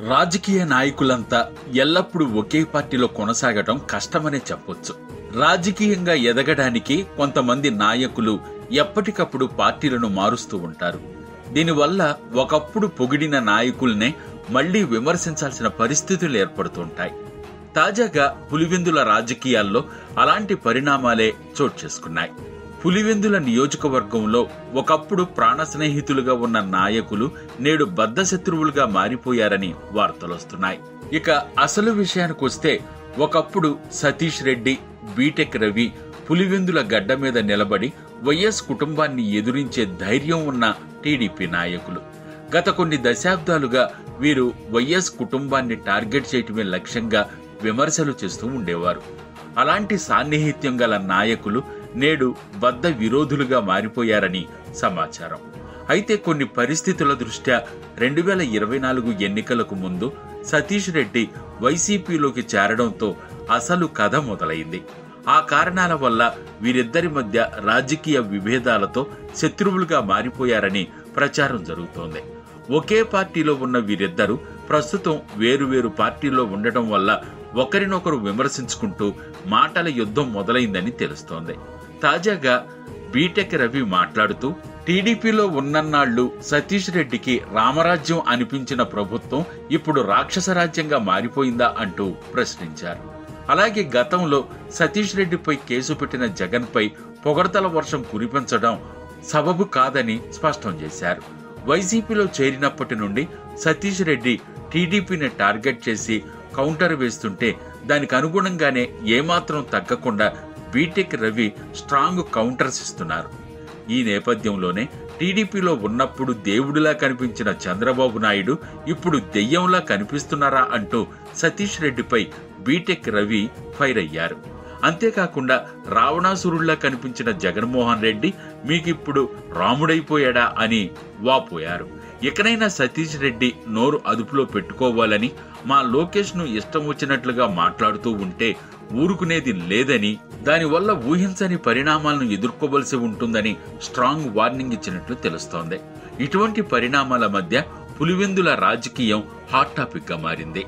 రాజకీయ నాయకులంతా ఎల్లప్పుడూ ఒకే పార్టీలో కొనసాగటం కష్టమనే చెప్పొచ్చు. రాజకీయంగా ఎదగడానికి కొంతమంది నాయకులు ఎప్పటికప్పుడు పార్టీలను మారుస్తూ ఉంటారు. దీనివల్ల ఒకప్పుడు పొగిడిన నాయకుల్నే మళ్లీ విమర్శించాల్సిన పరిస్థితులు ఏర్పడుతుంటాయి. తాజాగా పులివెందుల రాజకీయాల్లో అలాంటి పరిణామాలే చోటు చేసుకున్నాయి. పులివెందుల నియోజకవర్గంలో ఒకప్పుడు ప్రాణ స్నేహితులుగా ఉన్న నాయకులు నేడు బద్ధశత్రువులుగా మారిపోయారని వార్తలొస్తున్నాయి. ఇక అసలు విషయానికొస్తే ఒకప్పుడు సతీష్ రెడ్డి, బీటెక్ రవి పులివెందుల గడ్డ మీద నిలబడి వైఎస్ కుటుంబాన్ని ఎదురించే ధైర్యం ఉన్న టీడీపీ నాయకులు. గత కొన్ని దశాబ్దాలుగా వీరు వైఎస్ కుటుంబాన్ని టార్గెట్ చేయటమే లక్ష్యంగా విమర్శలు చేస్తూ ఉండేవారు. అలాంటి సాన్నిహిత్యం గల నాయకులు నేడు బద్ధ విరోధులుగా మారిపోయారని సమాచారం. అయితే కొన్ని పరిస్థితుల దృష్ట్యా 2024 ఎన్నికలకు ముందు సతీష్ రెడ్డి వైసీపీలోకి చేరడంతో అసలు కథ మొదలైంది. ఆ కారణాల వల్ల వీరిద్దరి మధ్య రాజకీయ విభేదాలతో శత్రువులుగా మారిపోయారని ప్రచారం జరుగుతోంది. ఒకే పార్టీలో ఉన్న వీరిద్దరూ ప్రస్తుతం వేరువేరు పార్టీల్లో ఉండటం వల్ల ఒకరినొకరు విమర్శించుకుంటూ మాటల యుద్ధం మొదలైందని తెలుస్తోంది. తాజాగా బీటెక్ రవి మాట్లాడుతూ టీడీపీలో ఉన్నన్నాళ్లు సతీష్ రెడ్డికి రామరాజ్యం అనిపించిన ప్రభుత్వం ఇప్పుడు రాక్షస రాజ్యంగా మారిపోయిందా అంటూ ప్రశ్నించారు. అలాగే గతంలో సతీష్ రెడ్డిపై కేసు పెట్టిన జగన్ పై పొగడ్తల వర్షం కురిపించడం సబబు కాదని స్పష్టం చేశారు. వైసీపీలో చేరినప్పటి నుండి సతీష్ రెడ్డి టీడీపీని టార్గెట్ చేసి కౌంటర్ వేస్తుంటే దానికి అనుగుణంగానే ఏమాత్రం తగ్గకుండా బీటెక్ రవి స్ట్రాంగ్ కౌంటర్స్ ఇస్తున్నారు. ఈ నేపథ్యంలోనే టీడీపీలో ఉన్నప్పుడు దేవుడిలా కనిపించిన చంద్రబాబు నాయుడు ఇప్పుడు దెయ్యంలా కనిపిస్తున్నారా అంటూ సతీష్ రెడ్డిపై బీటెక్ రవి ఫైర్ అయ్యారు. అంతేకాకుండా రావణాసురుళ్లా కనిపించిన జగన్మోహన్ రెడ్డి మీకిప్పుడు రాముడైపోయాడా అని వాపోయారు. ఎక్కడైనా సతీష్ రెడ్డి నోరు అదుపులో పెట్టుకోవాలని మా లోకేష్ ను ఇష్టం వచ్చినట్లుగా మాట్లాడుతూ ఉంటే ఊరుకునేది లేదని, దానివల్ల ఊహించని పరిణామాలను ఎదుర్కోవలసి ఉంటుందని స్ట్రాంగ్ వార్నింగ్ ఇచ్చినట్లు తెలుస్తోంది. ఇటువంటి పరిణామాల మధ్య పులివెందుల రాజకీయం హాట్ టాపిక్ గా మారింది.